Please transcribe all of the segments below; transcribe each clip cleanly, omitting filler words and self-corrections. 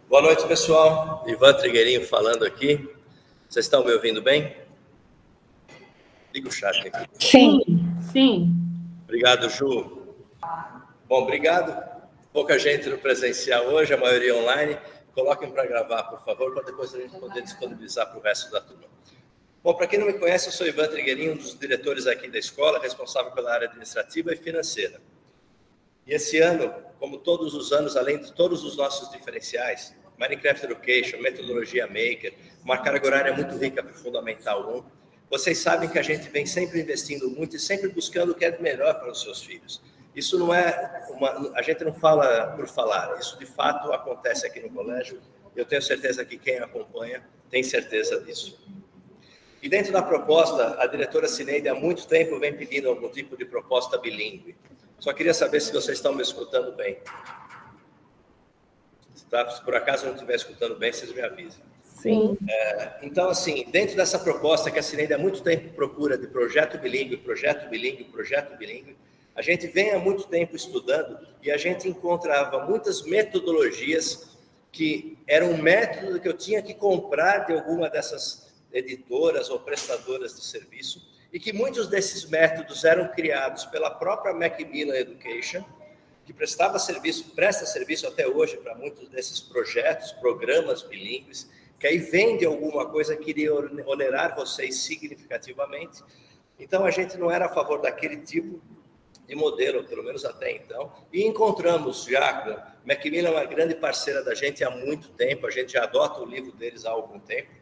Boa noite, pessoal. Ivan Trigueirinho falando aqui. Vocês estão me ouvindo bem? Liga o chat aqui. Sim, sim. Obrigado, Ju. Bom, obrigado. Pouca gente no presencial hoje, a maioria online. Coloquem para gravar, por favor, para depois a gente poder disponibilizar para o resto da turma. Bom, para quem não me conhece, eu sou Ivan Trigueirinho, um dos diretores aqui da escola, responsável pela área administrativa e financeira. E esse ano, como todos os anos, além de todos os nossos diferenciais, Minecraft Education, metodologia Maker, uma carga horária muito rica para o Fundamental 1, vocês sabem que a gente vem sempre investindo muito e sempre buscando o que é melhor para os seus filhos. Isso não é a gente não fala por falar, isso de fato acontece aqui no colégio. Eu tenho certeza que quem acompanha tem certeza disso. E dentro da proposta, a diretora Cineide há muito tempo vem pedindo algum tipo de proposta bilíngue. Só queria saber se vocês estão me escutando bem. Tá? Se por acaso não estiver escutando bem, vocês me avisem. Sim. Então, assim, dentro dessa proposta que a Cineide há muito tempo procura de projeto bilíngue, a gente vem há muito tempo estudando e a gente encontrava muitas metodologias que eram um método que eu tinha que comprar de alguma dessas editoras ou prestadoras de serviço e que muitos desses métodos eram criados pela própria Macmillan Education, que presta serviço até hoje para muitos desses projetos, programas bilíngues, que aí vende alguma coisa que iria onerar vocês significativamente. Então, a gente não era a favor daquele tipo de modelo, pelo menos até então, e encontramos já com Macmillan, uma grande parceira da gente há muito tempo, a gente já adota o livro deles há algum tempo.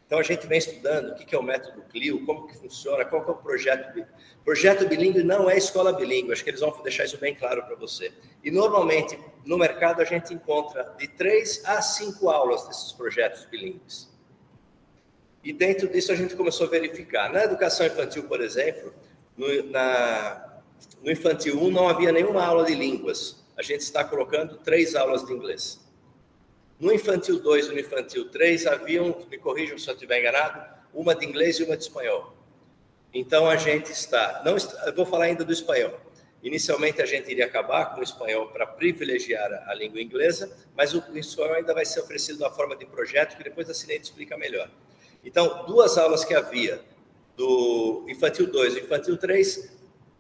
Então, a gente vem estudando o que é o método Clio, como que funciona, qual que é o projeto bilíngue. Projeto bilíngue não é escola bilíngue, acho que eles vão deixar isso bem claro para você. E, normalmente, no mercado, a gente encontra de 3 a 5 aulas desses projetos bilíngues. E, dentro disso, a gente começou a verificar. Na educação infantil, por exemplo, no infantil 1 não havia nenhuma aula de línguas. A gente está colocando 3 aulas de inglês. No infantil 2 e no infantil 3 haviam, me corrijam se eu estiver enganado, uma de inglês e uma de espanhol. Então, a gente eu vou falar ainda do espanhol. Inicialmente, a gente iria acabar com o espanhol para privilegiar a língua inglesa, mas o espanhol ainda vai ser oferecido na forma de projeto, que depois a Cineide explica melhor. Então, 2 aulas que havia do infantil 2 e infantil 3,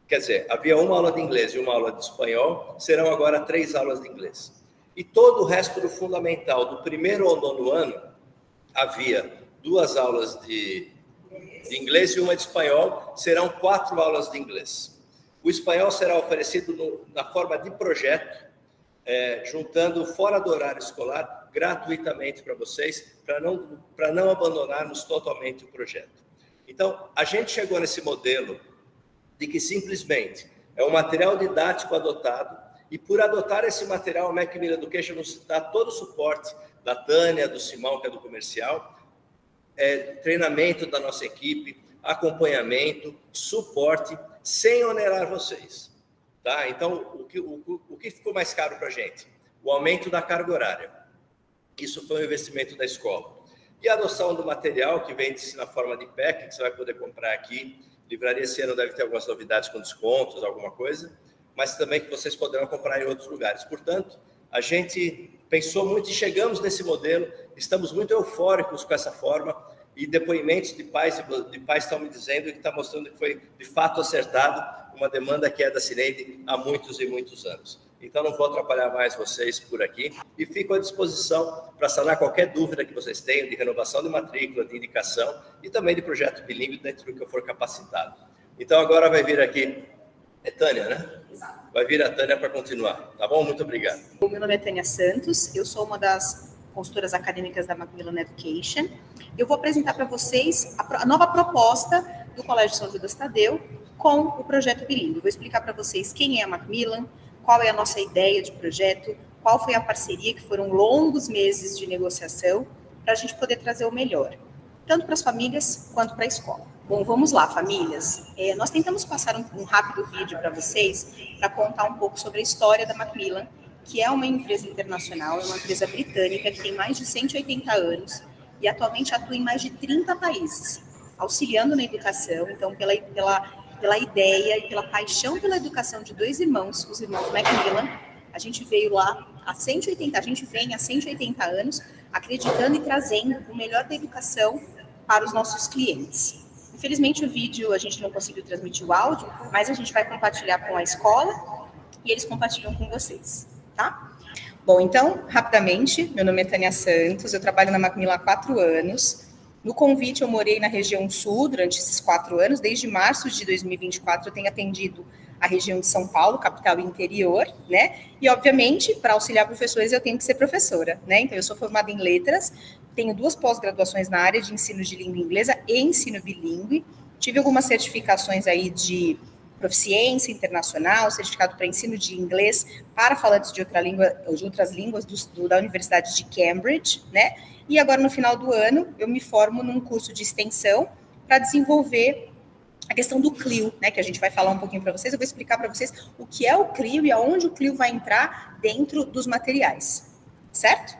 quer dizer, havia uma aula de inglês e uma aula de espanhol, serão agora 3 aulas de inglês. E todo o resto do fundamental, do 1º ao 9º ano, havia 2 aulas de inglês e uma de espanhol, serão 4 aulas de inglês. O espanhol será oferecido na forma de projeto, juntando fora do horário escolar, gratuitamente para vocês, para não abandonarmos totalmente o projeto. Então, a gente chegou nesse modelo de que simplesmente é um material didático adotado, e por adotar esse material, a Macmillan Education nos dá todo o suporte da Tânia, do Simão, que é do comercial, treinamento da nossa equipe, acompanhamento, suporte, sem onerar vocês. Tá? Então, o que ficou mais caro para a gente? O aumento da carga horária. Isso foi um investimento da escola. E a adoção do material, que vende-se na forma de pack, que você vai poder comprar aqui. Livraria esse ano deve ter algumas novidades com descontos, alguma coisa, mas também que vocês poderão comprar em outros lugares. Portanto, a gente pensou muito e chegamos nesse modelo, estamos muito eufóricos com essa forma, e depoimentos de pais estão me dizendo que está mostrando que foi, de fato, acertado uma demanda que é da Cineide há muitos e muitos anos. Então, não vou atrapalhar mais vocês por aqui e fico à disposição para sanar qualquer dúvida que vocês tenham de renovação de matrícula, de indicação e também de projeto bilíngue dentro do que eu for capacitado. Então, agora vai vir aqui, Tânia, né? Vai vir a Tânia para continuar, tá bom? Muito obrigado. O meu nome é Tânia Santos, eu sou uma das consultoras acadêmicas da Macmillan Education. Eu vou apresentar para vocês a nova proposta do Colégio São Judas Tadeu com o projeto bilíngue. Vou explicar para vocês quem é a Macmillan, qual é a nossa ideia de projeto, qual foi a parceria, que foram longos meses de negociação, para a gente poder trazer o melhor, tanto para as famílias quanto para a escola. Bom, vamos lá, famílias. Nós tentamos passar um rápido vídeo para vocês, para contar um pouco sobre a história da Macmillan, que é uma empresa internacional, é uma empresa britânica que tem mais de 180 anos e atualmente atua em mais de 30 países, auxiliando na educação. Então, pela ideia e pela paixão pela educação de 2 irmãos, os irmãos Macmillan, a gente veio lá a 180, a gente vem há 180 anos acreditando e trazendo o melhor da educação para os nossos clientes. Infelizmente, o vídeo, a gente não conseguiu transmitir o áudio, mas a gente vai compartilhar com a escola e eles compartilham com vocês, tá? Bom, então, rapidamente, meu nome é Tânia Santos, eu trabalho na Macmillan há 4 anos. No convite, eu morei na região sul durante esses 4 anos. Desde março de 2024, eu tenho atendido a região de São Paulo, capital e interior, né? E, obviamente, para auxiliar professores, eu tenho que ser professora, né? Então, eu sou formada em letras, tenho 2 pós-graduações na área de ensino de língua inglesa e ensino bilíngue. Tive algumas certificações aí de proficiência internacional, certificado para ensino de inglês para falantes de outras línguas da Universidade de Cambridge, né? E agora, no final do ano, eu me formo num curso de extensão para desenvolver a questão do CLIO, né? Que a gente vai falar um pouquinho para vocês. Eu vou explicar para vocês o que é o CLIO e aonde o CLIO vai entrar dentro dos materiais, certo?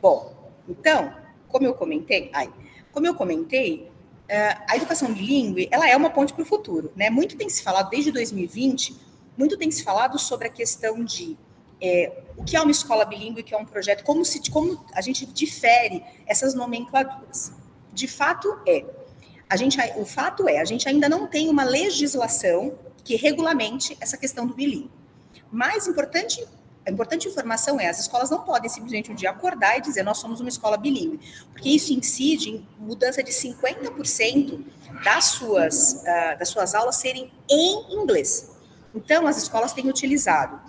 Bom, então, como eu comentei, a educação bilíngue, ela é uma ponte para o futuro, né? Muito tem se falado, desde 2020, muito tem se falado sobre a questão de o que é uma escola bilíngue, o que é um projeto, como a gente difere essas nomenclaturas. De fato a gente ainda não tem uma legislação que regulamente essa questão do bilíngue. Mas a importante informação as escolas não podem simplesmente um dia acordar e dizer nós somos uma escola bilíngue, porque isso incide em mudança de 50% das suas aulas serem em inglês. Então, as escolas têm utilizado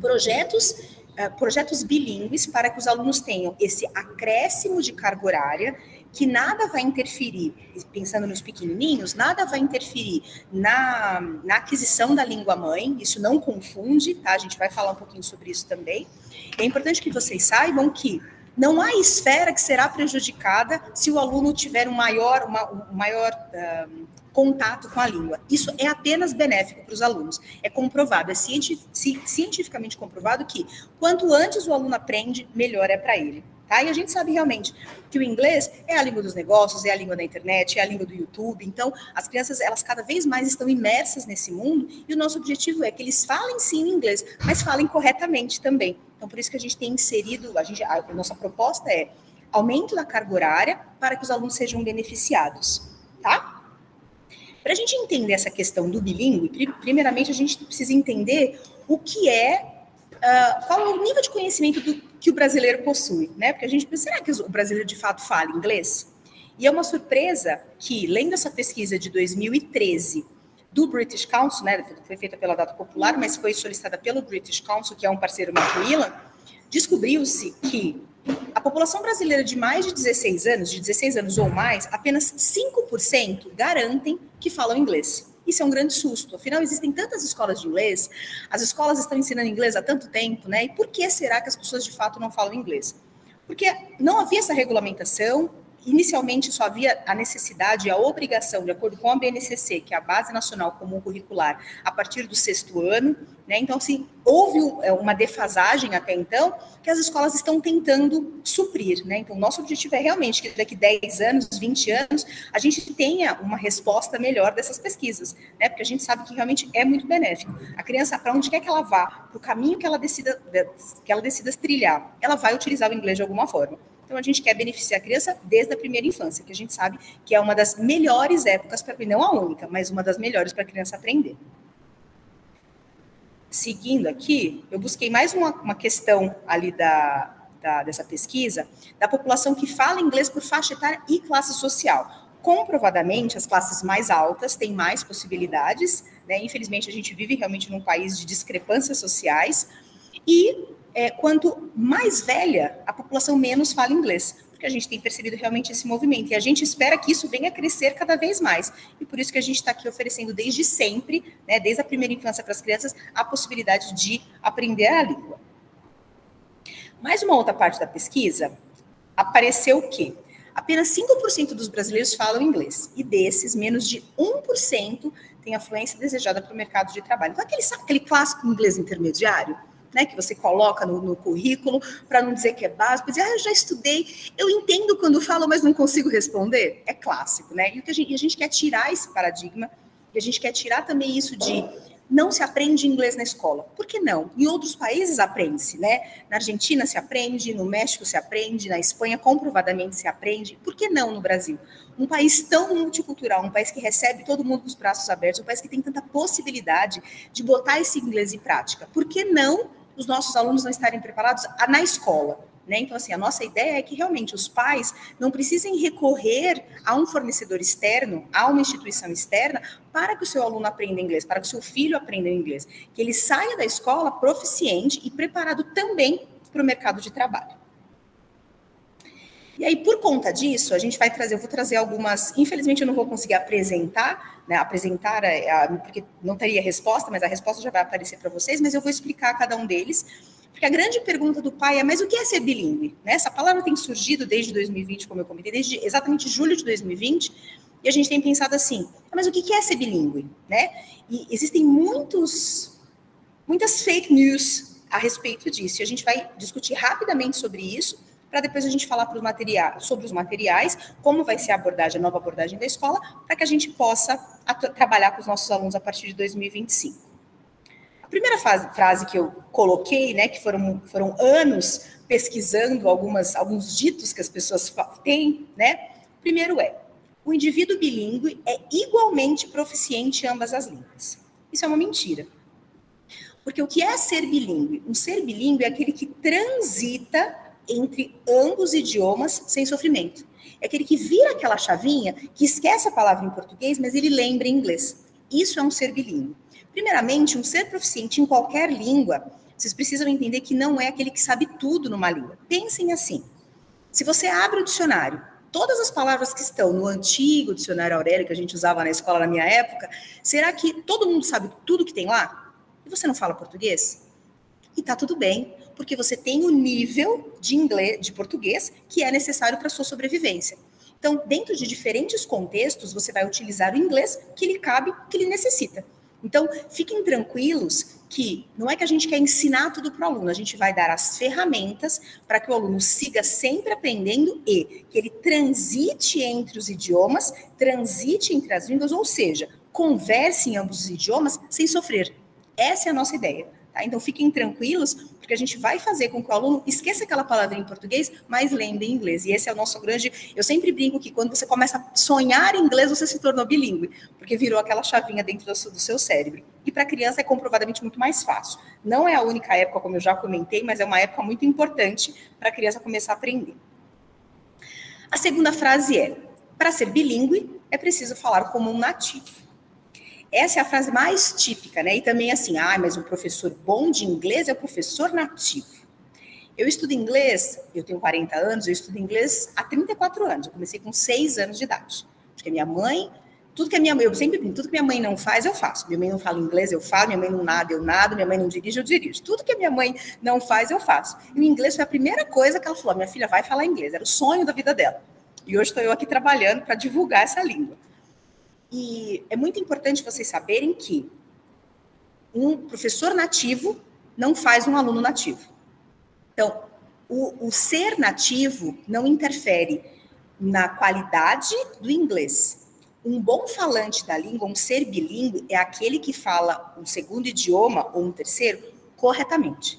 projetos bilíngues para que os alunos tenham esse acréscimo de carga horária, que nada vai interferir, pensando nos pequenininhos, nada vai interferir na aquisição da língua mãe, isso não confunde, tá? A gente vai falar um pouquinho sobre isso também. É importante que vocês saibam que não há esfera que será prejudicada se o aluno tiver um maior contato com a língua. Isso é apenas benéfico para os alunos. É comprovado, é cientificamente comprovado que quanto antes o aluno aprende, melhor é para ele. Tá? E a gente sabe realmente que o inglês é a língua dos negócios, é a língua da internet, é a língua do YouTube. Então, as crianças, elas cada vez mais estão imersas nesse mundo e o nosso objetivo é que eles falem sim inglês, mas falem corretamente também. Então, por isso que a gente tem inserido, a nossa proposta é aumento da carga horária para que os alunos sejam beneficiados, tá? Para a gente entender essa questão do bilíngue, primeiramente a gente precisa entender o que qual é o nível de conhecimento que o brasileiro possui, né? Porque a gente pensa, será que o brasileiro de fato fala inglês? E é uma surpresa que, lendo essa pesquisa de 2013 do British Council, né? Foi feita pela Data Popular, mas foi solicitada pelo British Council, que é um parceiro Macmillan, descobriu-se que a população brasileira de mais de 16 anos ou mais, apenas 5% garantem que falam inglês. Isso é um grande susto. Afinal, existem tantas escolas de inglês, as escolas estão ensinando inglês há tanto tempo, né? E por que será que as pessoas de fato não falam inglês? Porque não havia essa regulamentação. Inicialmente, só havia a necessidade e a obrigação, de acordo com a BNCC, que é a Base Nacional Comum Curricular, a partir do 6º ano, né? Então, assim, houve uma defasagem até então, que as escolas estão tentando suprir, né? Então, nosso objetivo é realmente que daqui 10 anos, 20 anos, a gente tenha uma resposta melhor dessas pesquisas, né? Porque a gente sabe que realmente é muito benéfico. A criança, para onde quer que ela vá, para o caminho que ela decida trilhar, ela vai utilizar o inglês de alguma forma. Então, a gente quer beneficiar a criança desde a primeira infância, que a gente sabe que é uma das melhores épocas para aprender, não a única, mas uma das melhores para a criança aprender. Seguindo aqui, eu busquei mais uma questão ali dessa pesquisa, da população que fala inglês por faixa etária e classe social. Comprovadamente, as classes mais altas têm mais possibilidades, né? Infelizmente, a gente vive realmente num país de discrepâncias sociais, e quanto mais velha, a população menos fala inglês, porque a gente tem percebido realmente esse movimento, e a gente espera que isso venha a crescer cada vez mais, e por isso que a gente está aqui oferecendo desde sempre, né, desde a primeira infância para as crianças, a possibilidade de aprender a língua. Mais uma outra parte da pesquisa, apareceu o quê? Apenas 5% dos brasileiros falam inglês, e desses, menos de 1% tem a fluência desejada para o mercado de trabalho. Então, aquele clássico inglês intermediário, né, que você coloca no currículo, para não dizer que é básico, dizer, eu já estudei, eu entendo quando falo, mas não consigo responder, é clássico, né? E a gente quer tirar esse paradigma, e a gente quer tirar também isso de não se aprende inglês na escola. Por que não? Em outros países aprende-se, né? Na Argentina se aprende, no México se aprende, na Espanha comprovadamente se aprende. Por que não no Brasil? Um país tão multicultural, um país que recebe todo mundo com os braços abertos, um país que tem tanta possibilidade de botar esse inglês em prática. Por que não os nossos alunos não estarem preparados na escola? Né? Então, assim, a nossa ideia é que realmente os pais não precisem recorrer a um fornecedor externo, a uma instituição externa, para que o seu aluno aprenda inglês, para que o seu filho aprenda inglês. Que ele saia da escola proficiente e preparado também para o mercado de trabalho. E aí, por conta disso, a gente vai trazer, eu vou trazer algumas, infelizmente eu não vou conseguir apresentar, né, porque não teria resposta, mas a resposta já vai aparecer para vocês, mas eu vou explicar cada um deles. Porque a grande pergunta do pai é, mas o que é ser bilíngue? Né? Essa palavra tem surgido desde 2020, como eu comentei, desde exatamente julho de 2020, e a gente tem pensado assim, mas o que é ser bilíngue? Né? E existem muitas fake news a respeito disso, e a gente vai discutir rapidamente sobre isso, para depois a gente falar sobre os materiais, como vai ser a nova abordagem da escola, para que a gente possa trabalhar com os nossos alunos a partir de 2025. A primeira frase que eu coloquei, né, que foram anos pesquisando alguns ditos que as pessoas têm, né? Primeiro o indivíduo bilíngue é igualmente proficiente em ambas as línguas. Isso é uma mentira. Porque o que é ser bilíngue? Um ser bilíngue é aquele que transita entre ambos idiomas sem sofrimento. É aquele que vira aquela chavinha, que esquece a palavra em português, mas ele lembra em inglês. Isso é um ser bilíngue. Primeiramente, um ser proficiente em qualquer língua, vocês precisam entender que não é aquele que sabe tudo numa língua. Pensem assim, se você abre o dicionário, todas as palavras que estão no antigo dicionário Aurélio, que a gente usava na escola na minha época, será que todo mundo sabe tudo que tem lá? E você não fala português? E tá tudo bem, porque você tem o nível de português que é necessário para a sua sobrevivência. Então, dentro de diferentes contextos, você vai utilizar o inglês que lhe cabe, que lhe necessita. Então, fiquem tranquilos que não é que a gente quer ensinar tudo para o aluno, a gente vai dar as ferramentas para que o aluno siga sempre aprendendo e que ele transite entre os idiomas, transite entre as línguas, ou seja, converse em ambos os idiomas sem sofrer. Essa é a nossa ideia. Tá? Então, fiquem tranquilos, porque a gente vai fazer com que o aluno esqueça aquela palavra em português, mas lembre em inglês. E esse é o nosso grande... Eu sempre brinco que quando você começa a sonhar em inglês, você se tornou bilíngue, porque virou aquela chavinha dentro do seu cérebro. E para a criança é comprovadamente muito mais fácil. Não é a única época, como eu já comentei, mas é uma época muito importante para a criança começar a aprender. A segunda frase é, para ser bilíngue, é preciso falar como um nativo. Essa é a frase mais típica, né? E também assim, mas um professor bom de inglês é o professor nativo. Eu estudo inglês, eu tenho 40 anos, eu estudo inglês há 34 anos. Eu comecei com 6 anos de idade. Porque minha mãe, eu sempre brinco, tudo que minha mãe não faz, eu faço. Minha mãe não fala inglês, eu falo. Minha mãe não nada, eu nado. Minha mãe não dirige, eu dirijo. Tudo que minha mãe não faz, eu faço. E o inglês foi a primeira coisa que ela falou, minha filha vai falar inglês. Era o sonho da vida dela. E hoje estou eu aqui trabalhando para divulgar essa língua. E é muito importante vocês saberem que um professor nativo não faz um aluno nativo. Então, o ser nativo não interfere na qualidade do inglês. Um bom falante da língua, um ser bilíngue, é aquele que fala um segundo idioma ou um terceiro corretamente.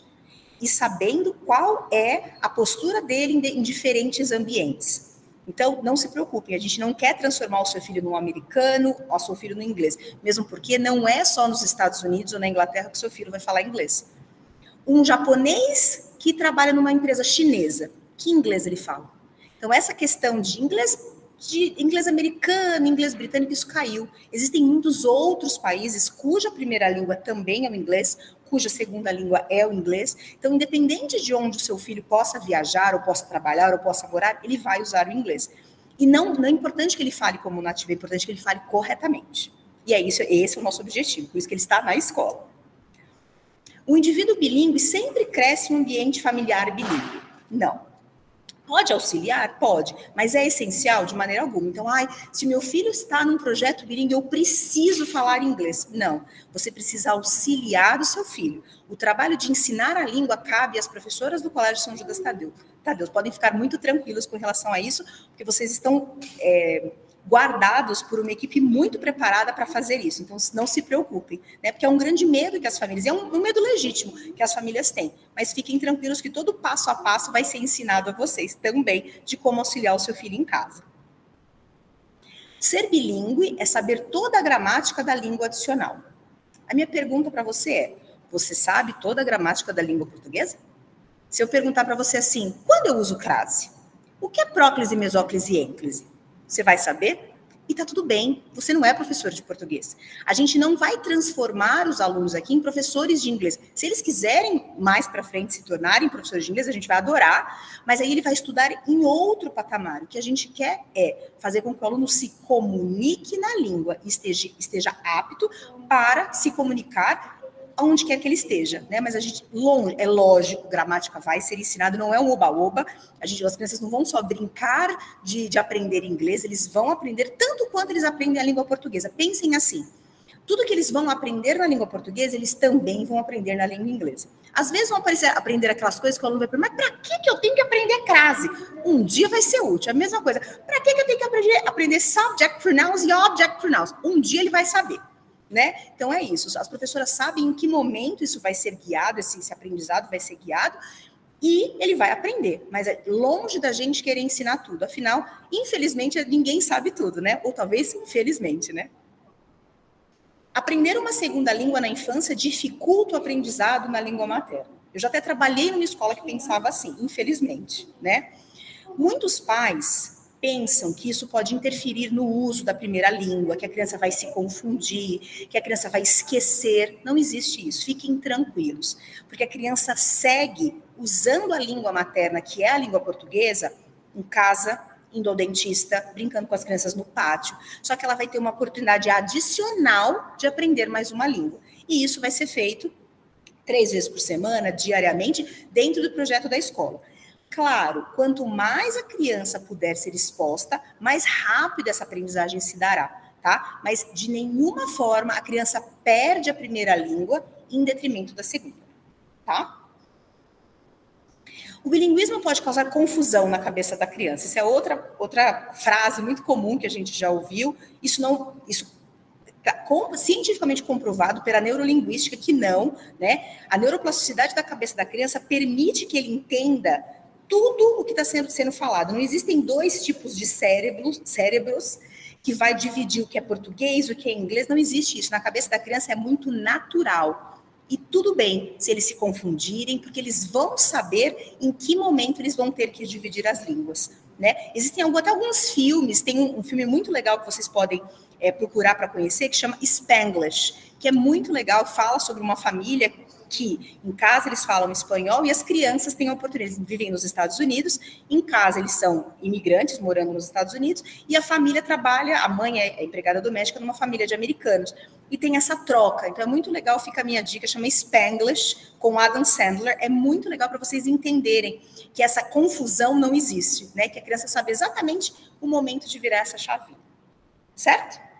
E sabendo qual é a postura dele em diferentes ambientes. Então, não se preocupem, a gente não quer transformar o seu filho num americano, ou o seu filho no inglês, mesmo porque não é só nos Estados Unidos ou na Inglaterra que o seu filho vai falar inglês. Um japonês que trabalha numa empresa chinesa, que inglês ele fala? Então, essa questão de inglês americano, inglês britânico, isso caiu. Existem muitos outros países cuja primeira língua também é o inglês, cuja segunda língua é o inglês. Então, independente de onde o seu filho possa viajar, ou possa trabalhar, ou possa morar, ele vai usar o inglês. E não é importante que ele fale como nativo, é importante que ele fale corretamente. E esse é o nosso objetivo, por isso que ele está na escola. O indivíduo bilíngue sempre cresce em um ambiente familiar bilíngue. Não. Pode auxiliar? Pode, mas é essencial de maneira alguma. Então, se meu filho está num projeto bilíngue, eu preciso falar inglês. Não, você precisa auxiliar o seu filho. O trabalho de ensinar a língua cabe às professoras do Colégio São Judas Tadeu. Podem ficar muito tranquilos com relação a isso, porque vocês estão guardados por uma equipe muito preparada para fazer isso. Então, não se preocupem, né? Porque é um grande medo que as famílias, é um medo legítimo que as famílias têm, mas fiquem tranquilos que todo passo a passo vai ser ensinado a vocês também de como auxiliar o seu filho em casa. Ser bilíngue é saber toda a gramática da língua adicional. A minha pergunta para você é, você sabe toda a gramática da língua portuguesa? Se eu perguntar para você assim, quando eu uso crase? O que é próclise, mesóclise e ênclise? Você vai saber? E tá tudo bem, você não é professor de português. A gente não vai transformar os alunos aqui em professores de inglês. Se eles quiserem mais para frente se tornarem professores de inglês, a gente vai adorar, mas aí ele vai estudar em outro patamar. O que a gente quer é fazer com que o aluno se comunique na língua e esteja apto para se comunicar onde quer que ele esteja, né? Mas a gente, é lógico, gramática vai ser ensinada, não é um oba-oba, as crianças não vão só brincar de aprender inglês, eles vão aprender tanto quanto eles aprendem a língua portuguesa. Pensem assim, tudo que eles vão aprender na língua portuguesa, eles também vão aprender na língua inglesa. Às vezes vão aprender aquelas coisas que o aluno vai perguntar, mas para que eu tenho que aprender crase? Um dia vai ser útil, a mesma coisa. Para que eu tenho que aprender subject pronouns e object pronouns? Um dia ele vai saber. Né? Então é isso, as professoras sabem em que momento isso vai ser guiado, esse aprendizado vai ser guiado, e ele vai aprender, mas é longe da gente querer ensinar tudo, afinal, infelizmente, ninguém sabe tudo, né? Ou talvez, infelizmente, né? Aprender uma segunda língua na infância dificulta o aprendizado na língua materna. Eu já até trabalhei numa escola que pensava assim, infelizmente, né? Muitos pais pensam que isso pode interferir no uso da primeira língua, que a criança vai se confundir, que a criança vai esquecer. Não existe isso, fiquem tranquilos, porque a criança segue usando a língua materna, que é a língua portuguesa, em casa, indo ao dentista, brincando com as crianças no pátio, só que ela vai ter uma oportunidade adicional de aprender mais uma língua. E isso vai ser feito 3 vezes por semana, diariamente, dentro do projeto da escola. Claro, quanto mais a criança puder ser exposta, mais rápido essa aprendizagem se dará, tá? Mas de nenhuma forma a criança perde a primeira língua em detrimento da segunda, tá? O bilinguismo pode causar confusão na cabeça da criança. Isso é outra frase muito comum que a gente já ouviu. Isso cientificamente comprovado pela neurolinguística que não, né? A neuroplasticidade da cabeça da criança permite que ele entenda tudo o que está sendo falado. Não existem 2 tipos de cérebros que vai dividir o que é português, o que é inglês. Não existe isso. Na cabeça da criança é muito natural. E tudo bem se eles se confundirem, porque eles vão saber em que momento eles vão ter que dividir as línguas, né? Existem até alguns filmes, tem um filme muito legal que vocês podem procurar para conhecer, que chama Spanglish, que é muito legal, fala sobre uma família que em casa eles falam espanhol e as crianças têm a oportunidade, eles vivem nos Estados Unidos, em casa eles são imigrantes morando nos Estados Unidos e a família trabalha, a mãe é empregada doméstica numa família de americanos e tem essa troca, então é muito legal, fica a minha dica, chama Spanglish com Adam Sandler, é muito legal para vocês entenderem que essa confusão não existe, né? Que a criança sabe exatamente o momento de virar essa chavinha, certo?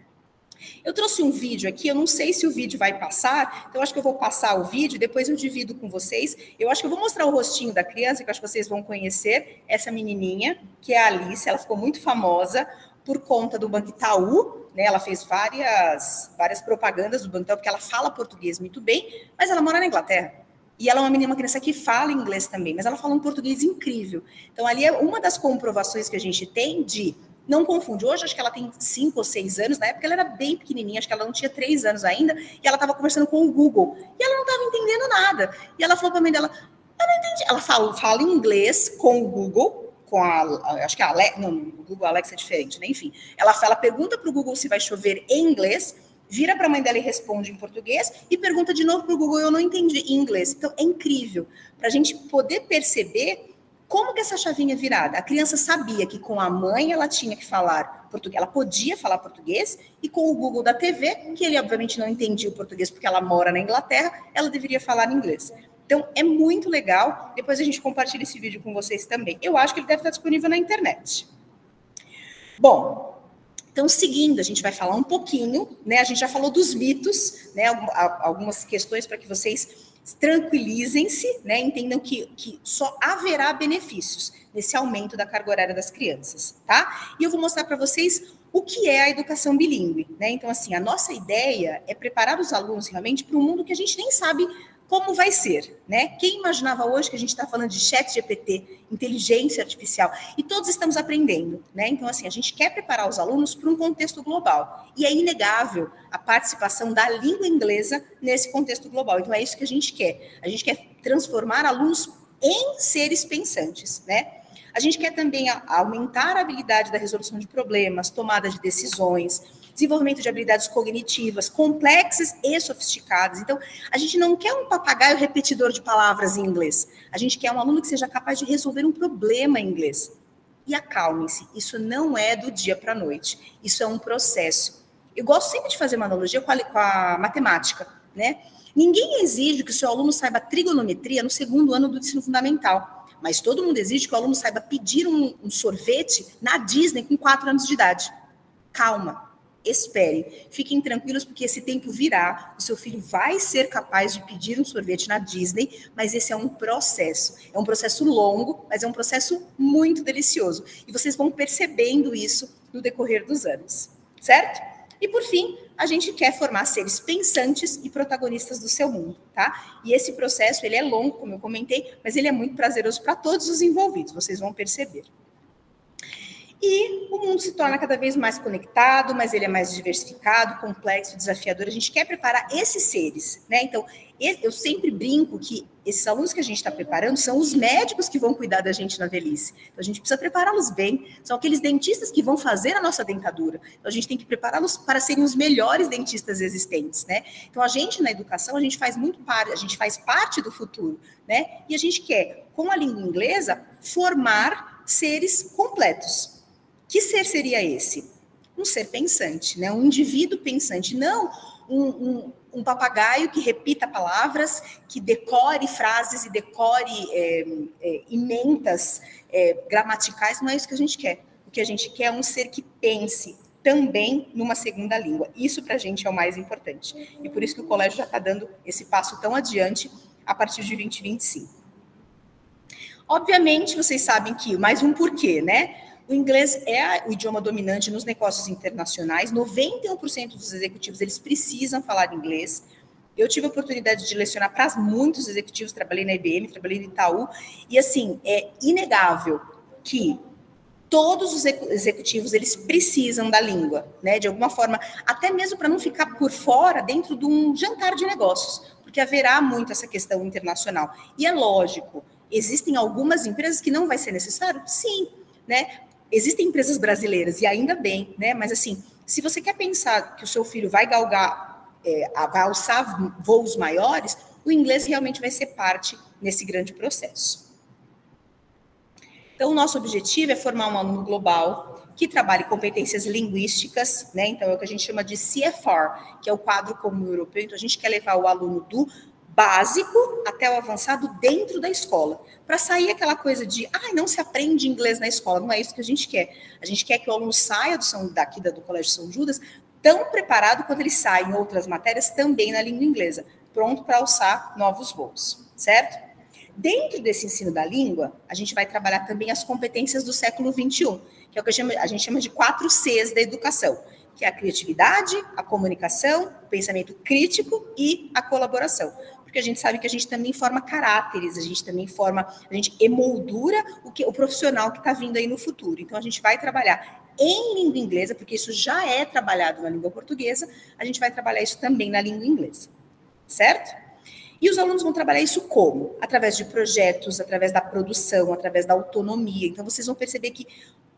Eu trouxe um vídeo aqui, eu não sei se o vídeo vai passar, então eu acho que eu vou passar o vídeo, depois eu divido com vocês. Eu acho que eu vou mostrar o rostinho da criança, que eu acho que vocês vão conhecer, essa menininha, que é a Alice, ela ficou muito famosa por conta do Banco Itaú, né? Ela fez várias propagandas do Banco Itaú, porque ela fala português muito bem, mas ela mora na Inglaterra. E ela é uma criança que fala inglês também, mas ela fala um português incrível. Então, ali é uma das comprovações que a gente tem de não confunde. Hoje, acho que ela tem 5 ou 6 anos. Na época, ela era bem pequenininha. Acho que ela não tinha 3 anos ainda. E ela estava conversando com o Google. E ela não estava entendendo nada. E ela falou para a mãe dela, eu não entendi. Ela fala em inglês com o Google, acho que a Alexa, não, o Google Alexa é diferente, né? Enfim. Ela pergunta para o Google se vai chover em inglês, vira para a mãe dela e responde em português, e pergunta de novo para o Google, eu não entendi em inglês. Então, é incrível. Para a gente poder perceber como que essa chavinha é virada? A criança sabia que com a mãe ela tinha que falar português, ela podia falar português, e com o Google da TV, que ele obviamente não entendia o português porque ela mora na Inglaterra, ela deveria falar inglês. Então, é muito legal. Depois a gente compartilha esse vídeo com vocês também. Eu acho que ele deve estar disponível na internet. Bom, então, seguindo, a gente vai falar um pouquinho, né? A gente já falou dos mitos, né? Algumas questões para que vocês tranquilizem-se, né? Entendam que só haverá benefícios nesse aumento da carga horária das crianças, tá? E eu vou mostrar para vocês o que é a educação bilíngue, né? Então, assim, a nossa ideia é preparar os alunos realmente para um mundo que a gente nem sabe como vai ser, né? Quem imaginava hoje que a gente está falando de ChatGPT, inteligência artificial, e todos estamos aprendendo, né? Então, assim, a gente quer preparar os alunos para um contexto global, e é inegável a participação da língua inglesa nesse contexto global. Então, é isso que a gente quer. A gente quer transformar alunos em seres pensantes, né? A gente quer também aumentar a habilidade da resolução de problemas, tomada de decisões, desenvolvimento de habilidades cognitivas complexas e sofisticadas. Então, a gente não quer um papagaio repetidor de palavras em inglês. A gente quer um aluno que seja capaz de resolver um problema em inglês. E acalmem-se, isso não é do dia para a noite. Isso é um processo. Eu gosto sempre de fazer uma analogia com a matemática, né? Ninguém exige que o seu aluno saiba trigonometria no segundo ano do ensino fundamental. Mas todo mundo exige que o aluno saiba pedir um sorvete na Disney com 4 anos de idade. Calma, espere, fiquem tranquilos, porque esse tempo virá, o seu filho vai ser capaz de pedir um sorvete na Disney, mas esse é um processo longo, mas é um processo muito delicioso. E vocês vão percebendo isso no decorrer dos anos, certo? E, por fim, a gente quer formar seres pensantes e protagonistas do seu mundo, tá? E esse processo, ele é longo, como eu comentei, mas ele é muito prazeroso para todos os envolvidos, vocês vão perceber. E o mundo se torna cada vez mais conectado, mas ele é mais diversificado, complexo, desafiador. A gente quer preparar esses seres, né? Então, eu sempre brinco que esses alunos que a gente está preparando são os médicos que vão cuidar da gente na velhice. Então, a gente precisa prepará-los bem. São aqueles dentistas que vão fazer a nossa dentadura. Então, a gente tem que prepará-los para serem os melhores dentistas existentes, né? Então, a gente, na educação, a gente faz parte do futuro, né? E a gente quer, com a língua inglesa, formar seres completos. Que ser seria esse? Um ser pensante, né? Um indivíduo pensante, não um papagaio que repita palavras, que decore frases e decore emendas gramaticais. Não é isso que a gente quer. O que a gente quer é um ser que pense também numa segunda língua. Isso para a gente é o mais importante. E por isso que o colégio já está dando esse passo tão adiante a partir de 2025. Obviamente, vocês sabem que, mais um porquê, né? O inglês é o idioma dominante nos negócios internacionais. 91% dos executivos, eles precisam falar inglês. Eu tive a oportunidade de lecionar para muitos executivos, trabalhei na IBM, trabalhei no Itaú, e assim, é inegável que todos os executivos, eles precisam da língua, né? De alguma forma, até mesmo para não ficar por fora dentro de um jantar de negócios, porque haverá muito essa questão internacional. E é lógico, existem algumas empresas que não vai ser necessário? Sim, né? Existem empresas brasileiras, e ainda bem, né? Mas assim, se você quer pensar que o seu filho vai galgar, vai alçar voos maiores, o inglês realmente vai ser parte nesse grande processo. Então, o nosso objetivo é formar um aluno global que trabalhe competências linguísticas, né? Então, é o que a gente chama de CFR, que é o quadro comum europeu. Então, a gente quer levar o aluno do básico até o avançado dentro da escola, para sair aquela coisa de, não se aprende inglês na escola. Não é isso que a gente quer. A gente quer que o aluno saia do Colégio São Judas tão preparado quanto ele sai em outras matérias também na língua inglesa, pronto para alçar novos voos, certo? Dentro desse ensino da língua, a gente vai trabalhar também as competências do século XXI, que é o que a gente chama de 4 Cs da educação, que é a criatividade, a comunicação, o pensamento crítico e a colaboração. Porque a gente sabe que a gente também forma caráteres, a gente emoldura o profissional que está vindo aí no futuro. Então, a gente vai trabalhar em língua inglesa, porque isso já é trabalhado na língua portuguesa, a gente vai trabalhar isso também na língua inglesa, certo? E os alunos vão trabalhar isso como? Através de projetos, através da produção, através da autonomia. Então, vocês vão perceber que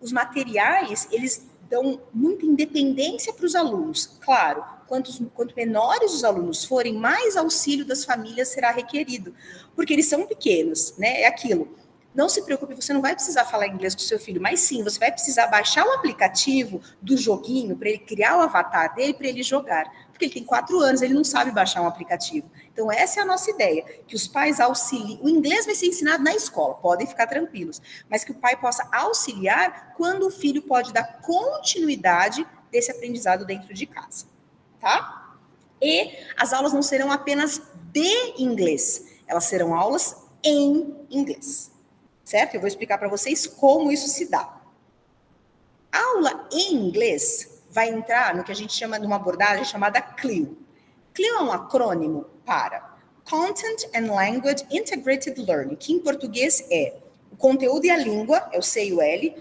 os materiais, eles dão muita independência para os alunos. Claro, quanto menores os alunos forem, mais auxílio das famílias será requerido, porque eles são pequenos, né? É aquilo. Não se preocupe, você não vai precisar falar inglês com o seu filho, mas sim, você vai precisar baixar o aplicativo do joguinho para ele criar o avatar dele, para ele jogar. Porque ele tem 4 anos, ele não sabe baixar um aplicativo. Então, essa é a nossa ideia, que os pais auxiliem. O inglês vai ser ensinado na escola, podem ficar tranquilos, mas que o pai possa auxiliar quando o filho pode dar continuidade desse aprendizado dentro de casa, tá? E as aulas não serão apenas de inglês, elas serão aulas em inglês, certo? Eu vou explicar para vocês como isso se dá. A aula em inglês vai entrar no que a gente chama de uma abordagem chamada CLIL. CLIL é um acrônimo para Content and Language Integrated Learning, que em português é o conteúdo e a língua, é o C e o L,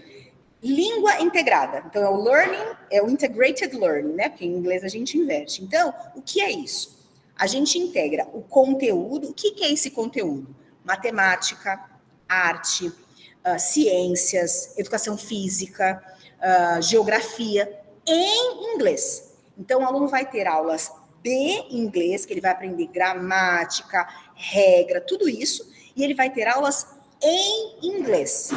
língua integrada. Então, é o learning, é o integrated learning, né? Porque em inglês a gente inverte. Então, o que é isso? A gente integra o conteúdo. O que é esse conteúdo? Matemática, arte, ciências, educação física, geografia, em inglês. Então, o aluno vai ter aulas de inglês, que ele vai aprender gramática, regra, tudo isso, e ele vai ter aulas em inglês.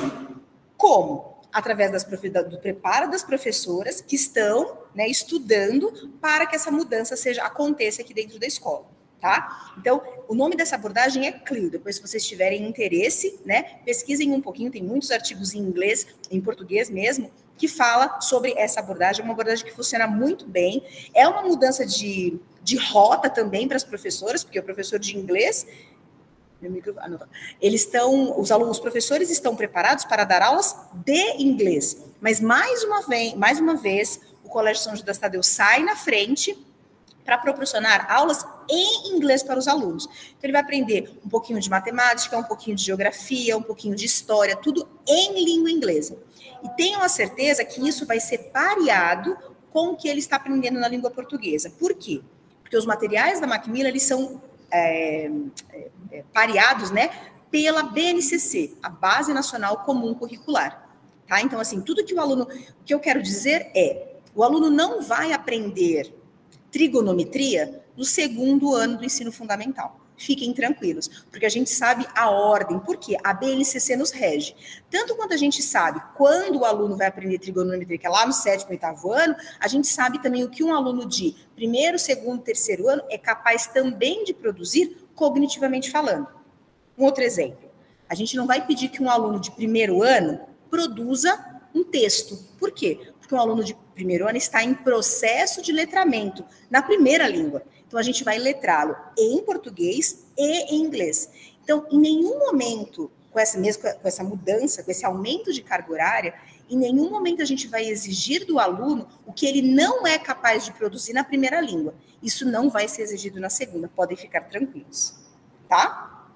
Como? Através do preparo das professoras que estão, né, estudando para que essa mudança aconteça aqui dentro da escola, tá? Então, o nome dessa abordagem é CLIL. Depois, se vocês tiverem interesse, né, pesquisem um pouquinho, tem muitos artigos em inglês, em português mesmo, que fala sobre essa abordagem, uma abordagem que funciona muito bem, é uma mudança de rota também para as professoras, porque o professor de inglês, os professores estão preparados para dar aulas de inglês, mas mais uma vez, o Colégio São Judas Tadeu sai na frente para proporcionar aulas em inglês para os alunos. Então, ele vai aprender um pouquinho de matemática, um pouquinho de geografia, um pouquinho de história, tudo em língua inglesa. E tenham a certeza que isso vai ser pareado com o que ele está aprendendo na língua portuguesa. Por quê? Porque os materiais da Macmillan, eles são pareados, né, pela BNCC, a Base Nacional Comum Curricular. Tá? Então, assim, o que eu quero dizer é, o aluno não vai aprender trigonometria no segundo ano do ensino fundamental. Fiquem tranquilos, porque a gente sabe a ordem, porque a BNCC nos rege. Tanto quanto a gente sabe quando o aluno vai aprender trigonometria, que é lá no 7º, 8º ano, a gente sabe também o que um aluno de 1º, 2º, 3º ano é capaz também de produzir cognitivamente falando. Um outro exemplo, a gente não vai pedir que um aluno de 1º ano produza um texto. Por quê? Porque um aluno de 1º ano está em processo de letramento na primeira língua. Então, a gente vai letrá-lo em português e em inglês. Então, em nenhum momento, com essa mudança, com esse aumento de carga horária, em nenhum momento a gente vai exigir do aluno o que ele não é capaz de produzir na primeira língua. Isso não vai ser exigido na segunda, podem ficar tranquilos, tá?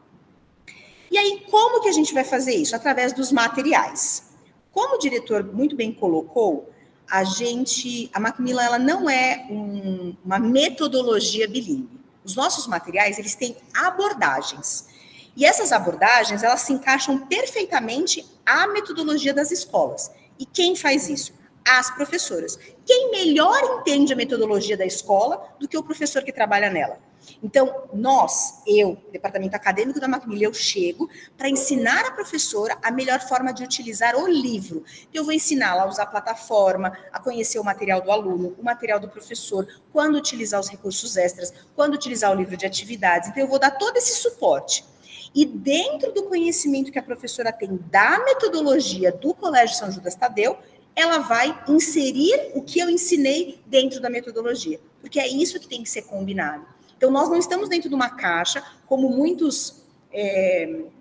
E aí, como que a gente vai fazer isso? Através dos materiais. Como o diretor muito bem colocou, a Macmillan, ela não é uma metodologia bilíngue. Os nossos materiais, eles têm abordagens. E essas abordagens, elas se encaixam perfeitamente à metodologia das escolas. E quem faz isso? As professoras. Quem melhor entende a metodologia da escola do que o professor que trabalha nela? Então, departamento acadêmico da Macmillan, eu chego para ensinar a professora a melhor forma de utilizar o livro. Eu vou ensiná-la a usar a plataforma, a conhecer o material do aluno, o material do professor, quando utilizar os recursos extras, quando utilizar o livro de atividades. Então, eu vou dar todo esse suporte. E dentro do conhecimento que a professora tem da metodologia do Colégio São Judas Tadeu, ela vai inserir o que eu ensinei dentro da metodologia. Porque é isso que tem que ser combinado. Então, nós não estamos dentro de uma caixa, como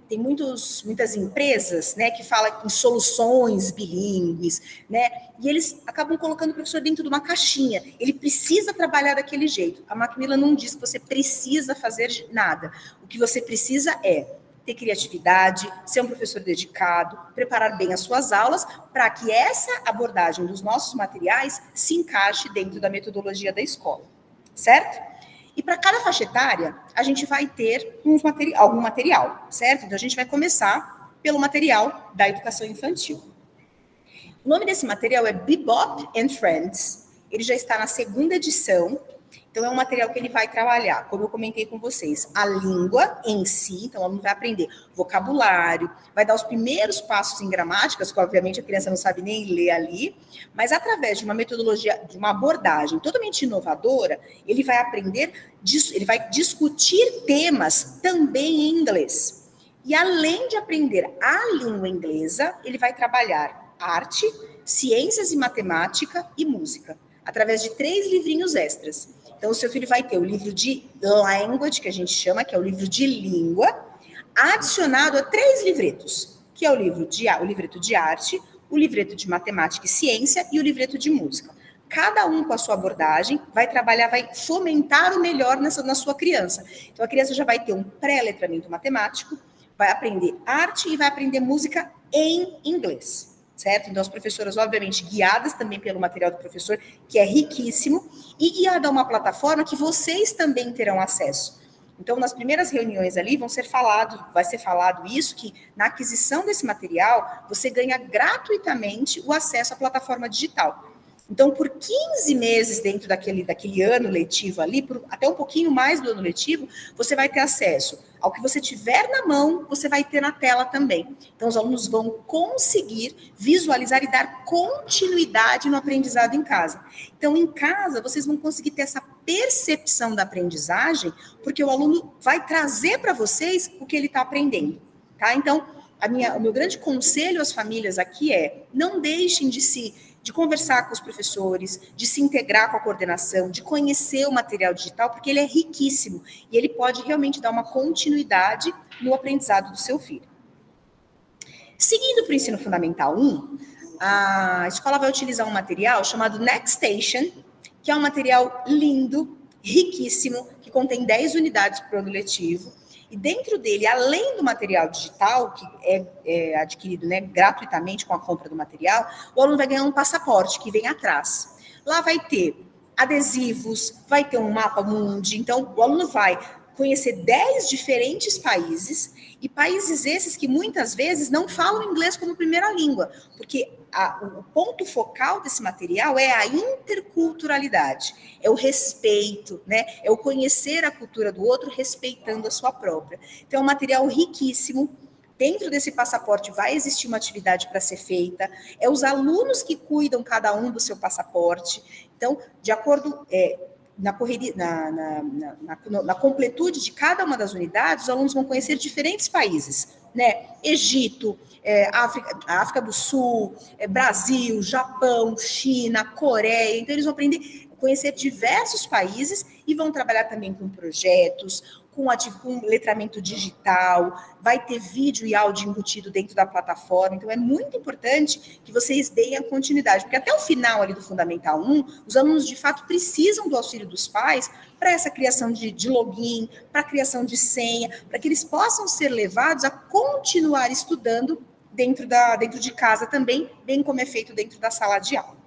tem muitas empresas, né, que falam em soluções bilíngues, né, e eles acabam colocando o professor dentro de uma caixinha. Ele precisa trabalhar daquele jeito. A Macmillan não diz que você precisa fazer nada. O que você precisa é ter criatividade, ser um professor dedicado, preparar bem as suas aulas, para que essa abordagem dos nossos materiais se encaixe dentro da metodologia da escola, certo? E para cada faixa etária, a gente vai ter algum material, certo? Então, a gente vai começar pelo material da educação infantil. O nome desse material é Bebop and Friends. Ele já está na 2ª edição. Então, é um material que ele vai trabalhar, como eu comentei com vocês, a língua em si. Então, o aluno vai aprender vocabulário, vai dar os primeiros passos em gramáticas, que obviamente a criança não sabe nem ler ali, mas através de uma metodologia, de uma abordagem totalmente inovadora, ele vai aprender, ele vai discutir temas também em inglês. E além de aprender a língua inglesa, ele vai trabalhar arte, ciências e matemática e música, através de 3 livrinhos extras. Então, o seu filho vai ter o livro de language, que a gente chama, que é o livro de língua, adicionado a 3 livretos, que é o livreto de arte, o livreto de matemática e ciência e o livreto de música. Cada um com a sua abordagem vai trabalhar, vai fomentar o melhor na sua criança. Então, a criança já vai ter um pré-letramento matemático, vai aprender arte e vai aprender música em inglês, certo? Então, as professoras, obviamente, guiadas também pelo material do professor, que é riquíssimo, e guiada a uma plataforma que vocês também terão acesso. Então, nas primeiras reuniões ali, vai ser falado isso, que na aquisição desse material, você ganha gratuitamente o acesso à plataforma digital. Então, por 15 meses dentro daquele ano letivo ali, até um pouquinho mais do ano letivo, você vai ter acesso ao que você tiver na mão, você vai ter na tela também. Então, os alunos vão conseguir visualizar e dar continuidade no aprendizado em casa. Então, em casa, vocês vão conseguir ter essa percepção da aprendizagem, porque o aluno vai trazer para vocês o que ele está aprendendo, tá? Então, o meu grande conselho às famílias aqui é: não deixem de conversar com os professores, de se integrar com a coordenação, de conhecer o material digital, porque ele é riquíssimo e ele pode realmente dar uma continuidade no aprendizado do seu filho. Seguindo para o ensino fundamental 1, a escola vai utilizar um material chamado Nextation, que é um material lindo, riquíssimo, que contém 10 unidades para o ano letivo. E dentro dele, além do material digital, que é adquirido, né, gratuitamente com a compra do material, o aluno vai ganhar um passaporte que vem atrás. Lá vai ter adesivos, vai ter um mapa mundi. Então, o aluno vai conhecer 10 diferentes países, e países esses que muitas vezes não falam inglês como primeira língua, porque o ponto focal desse material é a interculturalidade, é o respeito, né? É o conhecer a cultura do outro, respeitando a sua própria. Então, é um material riquíssimo. Dentro desse passaporte vai existir uma atividade para ser feita, é os alunos que cuidam cada um do seu passaporte. Então, de acordo... Na completude de cada uma das unidades, os alunos vão conhecer diferentes países, né? Egito, África do Sul, Brasil, Japão, China, Coreia. Então, eles vão conhecer diversos países e vão trabalhar também com projetos, com letramento digital, vai ter vídeo e áudio embutido dentro da plataforma. Então, é muito importante que vocês deem a continuidade, porque até o final ali do Fundamental 1, os alunos, de fato, precisam do auxílio dos pais para essa criação de login, para a criação de senha, para que eles possam ser levados a continuar estudando dentro de casa também, bem como é feito dentro da sala de aula.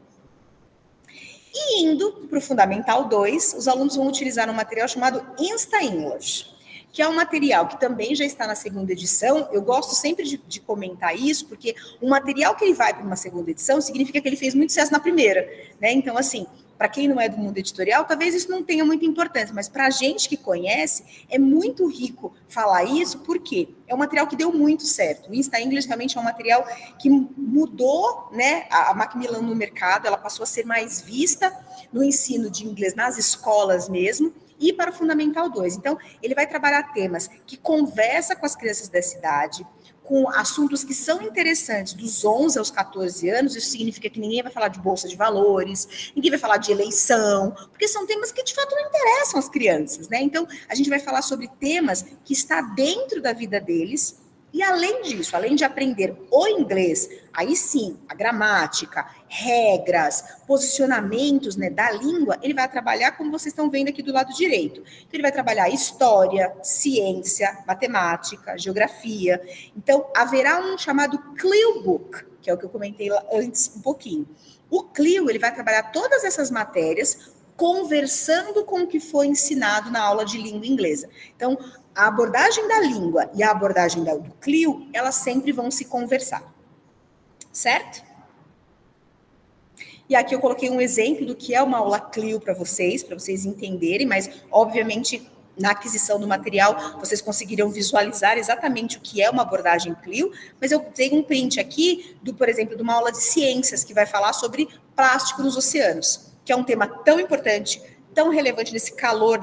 E indo para o Fundamental 2, os alunos vão utilizar um material chamado Insta English, que é um material que também já está na segunda edição. Eu gosto sempre de comentar isso, porque o material que ele vai para uma segunda edição significa que ele fez muito sucesso na primeira, né? Então, assim, para quem não é do mundo editorial, talvez isso não tenha muita importância, mas para a gente que conhece, é muito rico falar isso, porque é um material que deu muito certo. O Insta English realmente é um material que mudou, né, a Macmillan no mercado, ela passou a ser mais vista no ensino de inglês nas escolas mesmo, e para o Fundamental 2. Então, ele vai trabalhar temas que conversa com as crianças dessa idade, com assuntos que são interessantes dos 11 aos 14 anos. Isso significa que ninguém vai falar de bolsa de valores, ninguém vai falar de eleição, porque são temas que de fato não interessam as crianças, né? Então, a gente vai falar sobre temas que está dentro da vida deles. E além disso, além de aprender o inglês, aí sim, a gramática, regras, posicionamentos, né, da língua, ele vai trabalhar, como vocês estão vendo aqui do lado direito. Então, ele vai trabalhar história, ciência, matemática, geografia. Então, haverá um chamado Clio Book, que é o que eu comentei antes um pouquinho. O Clio, ele vai trabalhar todas essas matérias conversando com o que foi ensinado na aula de língua inglesa. Então, a abordagem da língua e a abordagem do Clio, elas sempre vão se conversar, certo? E aqui eu coloquei um exemplo do que é uma aula Clio para vocês entenderem, mas, obviamente, na aquisição do material, vocês conseguirão visualizar exatamente o que é uma abordagem Clio, mas eu dei um print aqui, por exemplo, de uma aula de ciências, que vai falar sobre plástico nos oceanos, que é um tema tão importante, tão relevante desse calor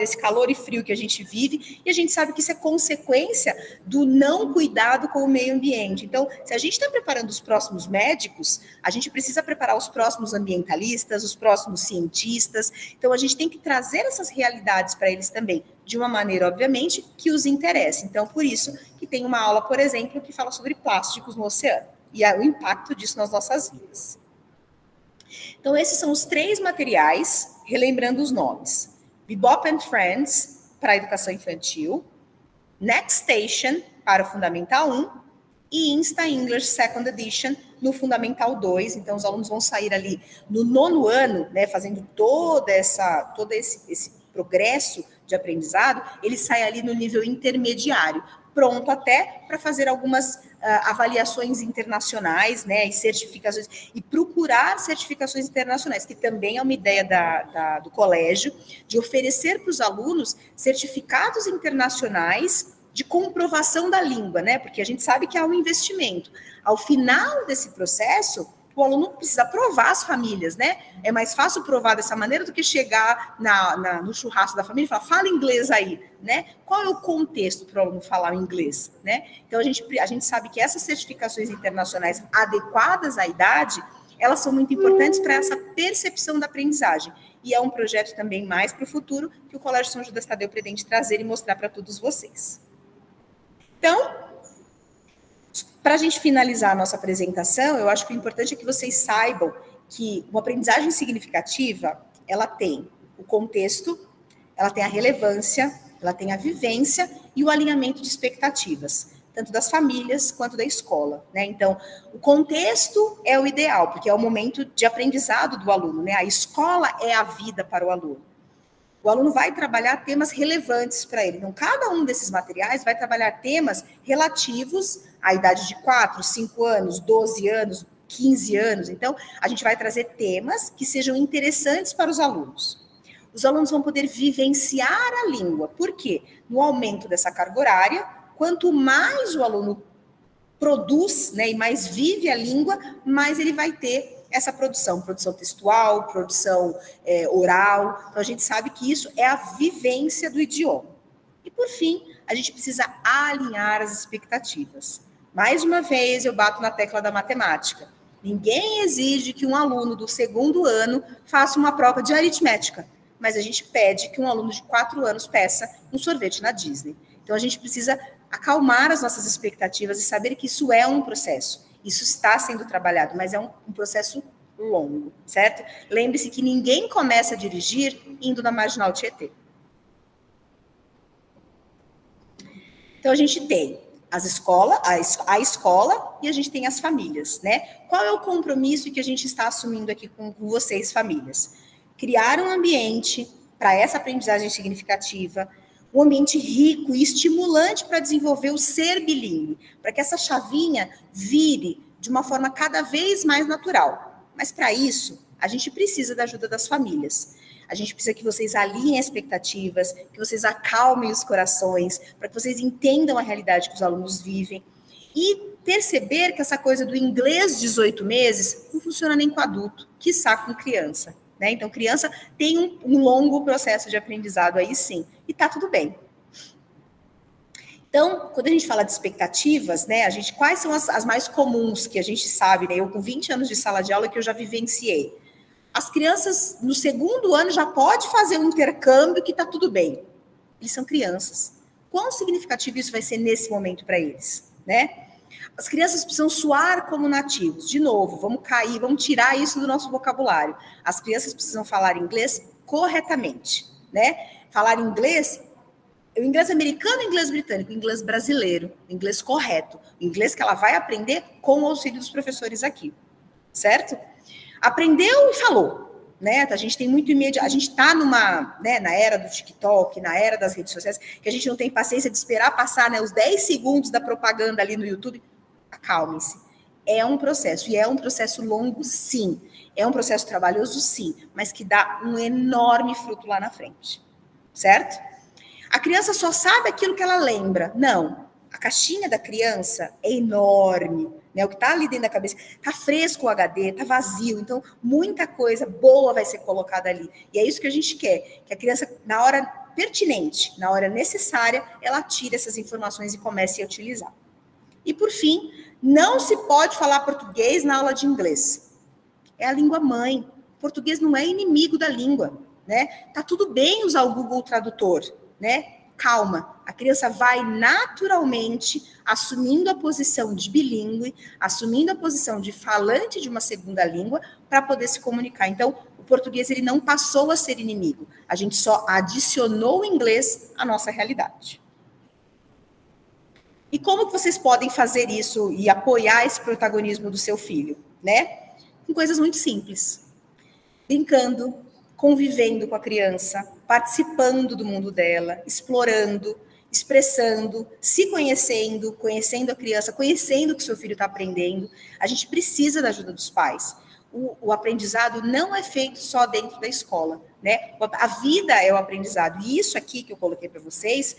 e frio que a gente vive, e a gente sabe que isso é consequência do não cuidado com o meio ambiente. Então, se a gente está preparando os próximos médicos, a gente precisa preparar os próximos ambientalistas, os próximos cientistas. Então, a gente tem que trazer essas realidades para eles também, de uma maneira, obviamente, que os interesse. Então, por isso que tem uma aula, por exemplo, que fala sobre plásticos no oceano. e o impacto disso nas nossas vidas. Então, esses são os 3 materiais, relembrando os nomes. Bebop and Friends, para a educação infantil, Next Station, para o Fundamental 1, e Insta English Second Edition, no Fundamental 2. Então, os alunos vão sair ali no 9º ano, né, fazendo todo esse progresso de aprendizado, ele sai ali no nível intermediário, pronto até para fazer algumas avaliações internacionais, né, e certificações, e procurar certificações internacionais, que também é uma ideia do colégio, de oferecer para os alunos certificados internacionais de comprovação da língua, né, porque a gente sabe que há um investimento. Ao final desse processo, o aluno precisa provar as famílias, né? É mais fácil provar dessa maneira do que chegar no churrasco da família e falar, fala inglês aí, né? Qual é o contexto para o aluno falar inglês, né? Então, a gente sabe que essas certificações internacionais adequadas à idade, elas são muito importantes para essa percepção da aprendizagem. E é um projeto também mais para o futuro que o Colégio São Judas Tadeu pretende trazer e mostrar para todos vocês. Então, para a gente finalizar a nossa apresentação, eu acho que o importante é que vocês saibam que uma aprendizagem significativa, ela tem o contexto, ela tem a relevância, ela tem a vivência e o alinhamento de expectativas, tanto das famílias quanto da escola, né? Então, o contexto é o ideal, porque é o momento de aprendizado do aluno, né? A escola é a vida para o aluno. O aluno vai trabalhar temas relevantes para ele. Então, cada um desses materiais vai trabalhar temas relativos à idade de 4, 5 anos, 12 anos, 15 anos. Então, a gente vai trazer temas que sejam interessantes para os alunos. Os alunos vão poder vivenciar a língua. Por quê? No aumento dessa carga horária, quanto mais o aluno produz, né, e mais vive a língua, mais ele vai ter essa produção textual, produção oral. Então, a gente sabe que isso é a vivência do idioma. E, por fim, a gente precisa alinhar as expectativas. Mais uma vez, eu bato na tecla da matemática. Ninguém exige que um aluno do 2º ano faça uma prova de aritmética, mas a gente pede que um aluno de 4 anos peça um sorvete na Disney. Então, a gente precisa acalmar as nossas expectativas e saber que isso é um processo. Isso está sendo trabalhado, mas é um processo longo, certo? Lembre-se que ninguém começa a dirigir indo na Marginal Tietê. Então, a gente tem a escola e a gente tem as famílias, né? Qual é o compromisso que a gente está assumindo aqui com vocês, famílias? Criar um ambiente para essa aprendizagem significativa, um ambiente rico e estimulante para desenvolver o ser bilíngue, para que essa chavinha vire de uma forma cada vez mais natural. Mas, para isso, a gente precisa da ajuda das famílias. A gente precisa que vocês alinhem expectativas, que vocês acalmem os corações, para que vocês entendam a realidade que os alunos vivem e perceber que essa coisa do inglês 18 meses não funciona nem com adulto, quiçá com criança. Né? Então, criança tem um longo processo de aprendizado aí sim, e tá tudo bem. Então, quando a gente fala de expectativas, né, quais são as mais comuns que a gente sabe, né? Eu com 20 anos de sala de aula que eu já vivenciei. As crianças, no 2º ano, já pode fazer um intercâmbio que tá tudo bem. Eles são crianças. Quão significativo isso vai ser nesse momento para eles, né? As crianças precisam soar como nativos. De novo, vamos tirar isso do nosso vocabulário. As crianças precisam falar inglês corretamente, né? Falar inglês, o inglês americano, o inglês britânico, o inglês brasileiro, o inglês correto, o inglês que ela vai aprender com o auxílio dos professores aqui, certo? Aprendeu e falou, né? A gente tem muito imediato, a gente está na era do TikTok, na era das redes sociais, que a gente não tem paciência de esperar passar, né, os 10 segundos da propaganda ali no YouTube. Acalmem-se. É um processo, e é um processo longo, sim. É um processo trabalhoso, sim, mas que dá um enorme fruto lá na frente, certo? A criança só sabe aquilo que ela lembra. Não, a caixinha da criança é enorme, né? O que está ali dentro da cabeça, está fresco o HD, está vazio, então muita coisa boa vai ser colocada ali. E é isso que a gente quer, que a criança, na hora pertinente, na hora necessária, ela tire essas informações e comece a utilizar. E, por fim, não se pode falar português na aula de inglês. É a língua mãe. Português não é inimigo da língua, né? Tá tudo bem usar o Google Tradutor, né? calma, a criança vai naturalmente assumindo a posição de bilíngue, assumindo a posição de falante de uma segunda língua para poder se comunicar. Então, o português ele não passou a ser inimigo, a gente só adicionou o inglês à nossa realidade. E como que vocês podem fazer isso e apoiar esse protagonismo do seu filho, né? Com coisas muito simples. Brincando, convivendo com a criança, participando do mundo dela, explorando, expressando, se conhecendo, conhecendo a criança, conhecendo o que seu filho está aprendendo. A gente precisa da ajuda dos pais. O aprendizado não é feito só dentro da escola, né? A vida é o aprendizado. E isso aqui que eu coloquei para vocês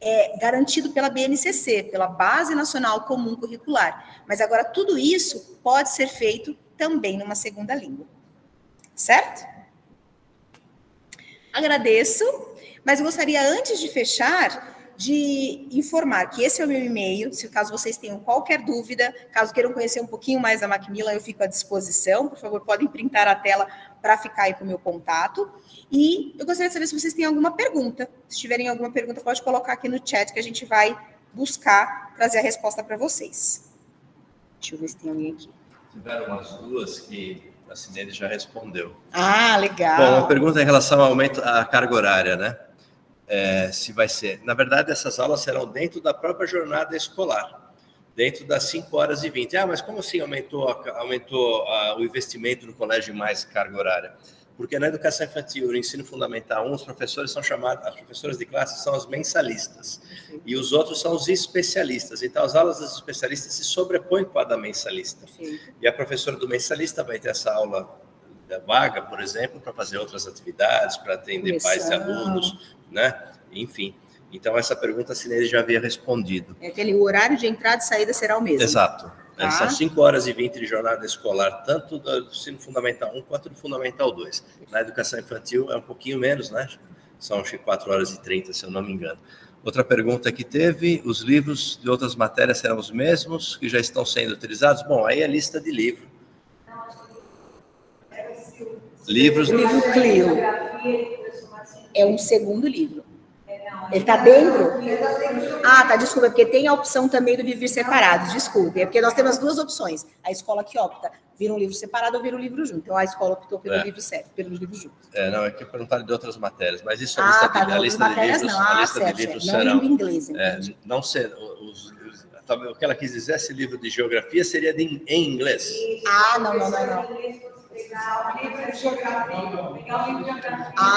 é garantido pela BNCC, pela Base Nacional Comum Curricular. Mas agora tudo isso pode ser feito também numa segunda língua. Certo? Agradeço, mas eu gostaria, antes de fechar, de informar que esse é o meu e-mail, se caso vocês tenham qualquer dúvida, caso queiram conhecer um pouquinho mais da Macmillan, eu fico à disposição, por favor, podem printar a tela para ficar aí com o meu contato, e eu gostaria de saber se vocês têm alguma pergunta. Se tiverem alguma pergunta, pode colocar aqui no chat, que a gente vai buscar trazer a resposta para vocês. Deixa eu ver se tem alguém aqui. Tiveram umas duas que a Cinele já respondeu. Ah, legal. Bom, uma pergunta em relação ao aumento à carga horária, né? Se vai ser... Na verdade, essas aulas serão dentro da própria jornada escolar, dentro das 5h20. Ah, mas como assim aumentou o investimento no colégio mais carga horária? Porque na educação infantil, no ensino fundamental 1, os professores são chamados, as professoras de classe são as mensalistas, e os outros são os especialistas. Então, as aulas dos especialistas se sobrepõem com a da mensalista. E a professora do mensalista vai ter essa aula da vaga, por exemplo, para fazer outras atividades, para atender pais e alunos, né? Enfim. Então, essa pergunta a Cinele já havia respondido. O horário de entrada e saída será o mesmo. Exato. Tá. São 5h20 de jornada escolar, tanto do ensino fundamental 1 quanto do fundamental 2. Na educação infantil é um pouquinho menos, né? São 4h30, se eu não me engano. Outra pergunta que teve, os livros de outras matérias serão os mesmos que já estão sendo utilizados? Bom, aí é a lista de livro. Livros... O livro Clio é um segundo livro. Ele está dentro? Ah, tá, desculpa, porque tem a opção também do livro separado, desculpe. É porque nós temos as duas opções. A escola que opta, vira um livro separado ou vira um livro junto. Então, a escola optou pelo livro certo, pelo livro junto. Não, é que perguntaram de outras matérias, mas isso é a lista de livros. Não. A lista de livros serão... Não em inglês, não ser... O que ela quis dizer, esse livro de geografia seria em inglês. Ah, não.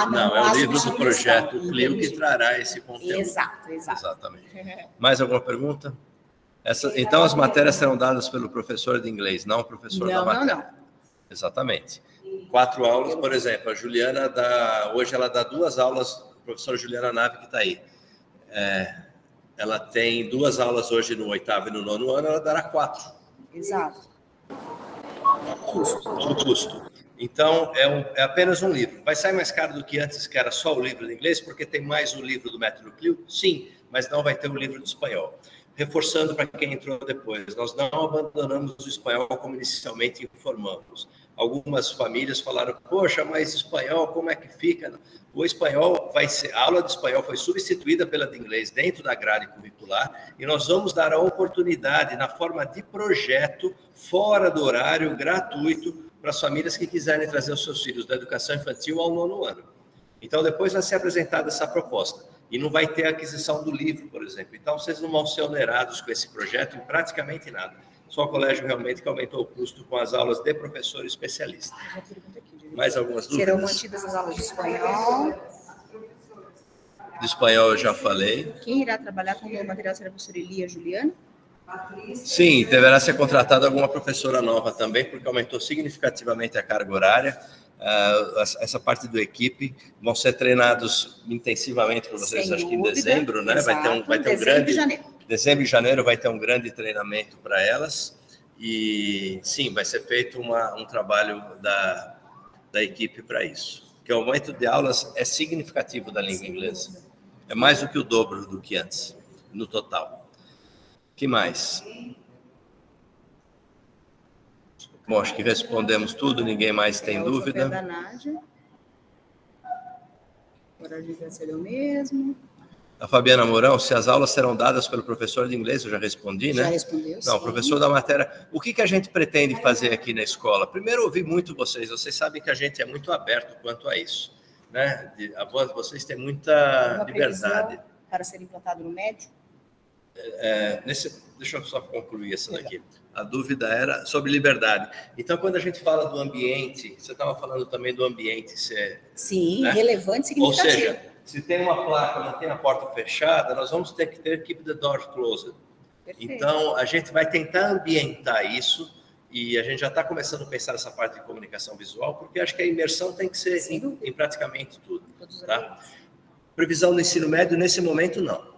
Não, é o livro do projeto Clio que trará esse conteúdo. Exato. Exatamente. Mais alguma pergunta? Então, as matérias serão dadas pelo professor de inglês, não o professor da matéria. Não. Exatamente. 4 aulas, por exemplo, a Juliana hoje ela dá 2 aulas, a professora Juliana Nave, que está aí. Ela tem 2 aulas hoje no 8º e no 9º ano, ela dará 4. Exato. Custo. Então, é apenas um livro. Vai sair mais caro do que antes, que era só o livro de inglês, porque tem mais o livro do método Clio? Sim, mas não vai ter o livro de espanhol. Reforçando para quem entrou depois, nós não abandonamos o espanhol como inicialmente informamos. Algumas famílias falaram, poxa, mas espanhol, como é que fica? O espanhol a aula de espanhol foi substituída pela de inglês dentro da grade curricular e nós vamos dar a oportunidade na forma de projeto, fora do horário, gratuito, para as famílias que quiserem trazer os seus filhos da educação infantil ao 9º ano. Então, depois vai ser apresentada essa proposta. E não vai ter aquisição do livro, por exemplo. Então, vocês não vão ser onerados com esse projeto em praticamente nada. Só o colégio realmente que aumentou o custo com as aulas de professor especialista. Mais algumas dúvidas? Serão mantidas as aulas de espanhol. De espanhol eu já falei. Quem irá trabalhar com o material será a professora Elia Juliana? Sim, deverá ser contratada alguma professora nova também, porque aumentou significativamente a carga horária. Essa parte do equipe vão ser treinados intensivamente por vocês, acho que em dezembro, né? Exato, vai ter um grande... Dezembro e janeiro vai ter um grande treinamento para elas. E, sim, vai ser feito um trabalho da equipe para isso. Porque o aumento de aulas é significativo da língua inglesa. É mais do que o dobro do que antes, no total. O que mais? Bom, acho que respondemos tudo, ninguém mais tem dúvida. Da Nádia. O horário de vai ser o mesmo. A Fabiana Mourão, se as aulas serão dadas pelo professor de inglês, eu já respondi, né? Já respondeu, Não, sim. Professor da matéria. O que a gente pretende fazer aqui na escola? Primeiro, ouvir muito vocês. Vocês sabem que a gente é muito aberto quanto a isso, né? A voz de vocês tem muita liberdade. Para ser implantado no médio? Deixa eu só concluir essa daqui. A dúvida era sobre liberdade. Então, quando a gente fala do ambiente, você estava falando também do ambiente. Sim, né? relevante, significativo. Ou seja, se tem uma placa, mantém a porta fechada, nós vamos ter que ter keep the door closed. Perfeito. Então, a gente vai tentar ambientar isso e a gente já está começando a pensar nessa parte de comunicação visual, porque acho que a imersão tem que ser em praticamente tudo. Tá? Previsão do ensino médio, nesse momento, não.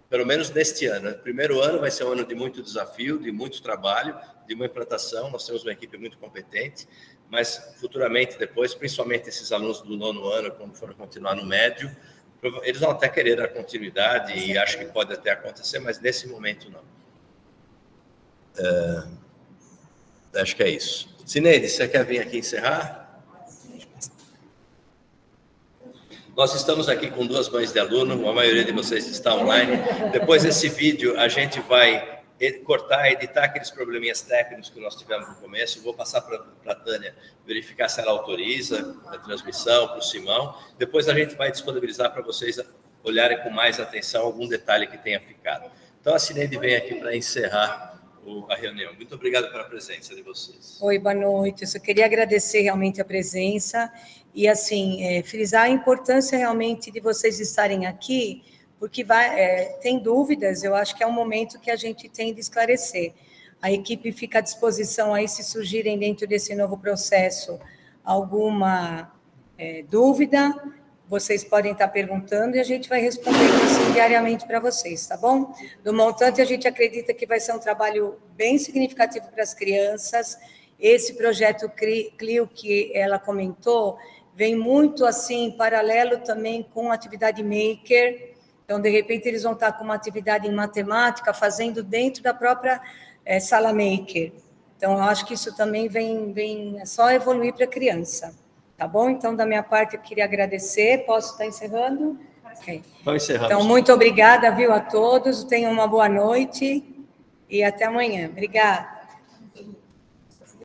Pelo menos neste ano. O primeiro ano vai ser um ano de muito desafio, de muito trabalho, de uma implantação. Nós temos uma equipe muito competente, mas futuramente, depois, principalmente esses alunos do 9º ano, quando forem continuar no médio, eles vão até querer a continuidade e acho que pode até acontecer, mas nesse momento não. Acho que é isso. Cineide, você quer vir aqui encerrar? Nós estamos aqui com 2 mães de aluno, a maioria de vocês está online. Depois desse vídeo, a gente vai cortar, editar aqueles probleminhas técnicos que nós tivemos no começo. Vou passar para a Tânia verificar se ela autoriza a transmissão, para o Simão. Depois a gente vai disponibilizar para vocês olharem com mais atenção algum detalhe que tenha ficado. Então, a Cineide vem aqui para encerrar a reunião. Muito obrigado pela presença de vocês. Oi, boa noite. Eu só queria agradecer realmente a presença e, assim, frisar a importância realmente de vocês estarem aqui, porque tem dúvidas, eu acho que é um momento que a gente tem de esclarecer. A equipe fica à disposição aí, se surgirem dentro desse novo processo alguma dúvida, vocês podem estar perguntando e a gente vai respondendo assim diariamente para vocês, tá bom? Do montante, a gente acredita que vai ser um trabalho bem significativo para as crianças. Esse projeto CLIO que ela comentou vem muito assim em paralelo também com a atividade Maker. Então, de repente, eles vão estar com uma atividade em matemática fazendo dentro da própria sala Maker. Então, eu acho que isso também vem só evoluir para a criança. Tá bom? Então, da minha parte, eu queria agradecer. Posso estar encerrando? Okay. Então, encerramos. Então, muito obrigada, viu, a todos. Tenham uma boa noite e até amanhã. Obrigada.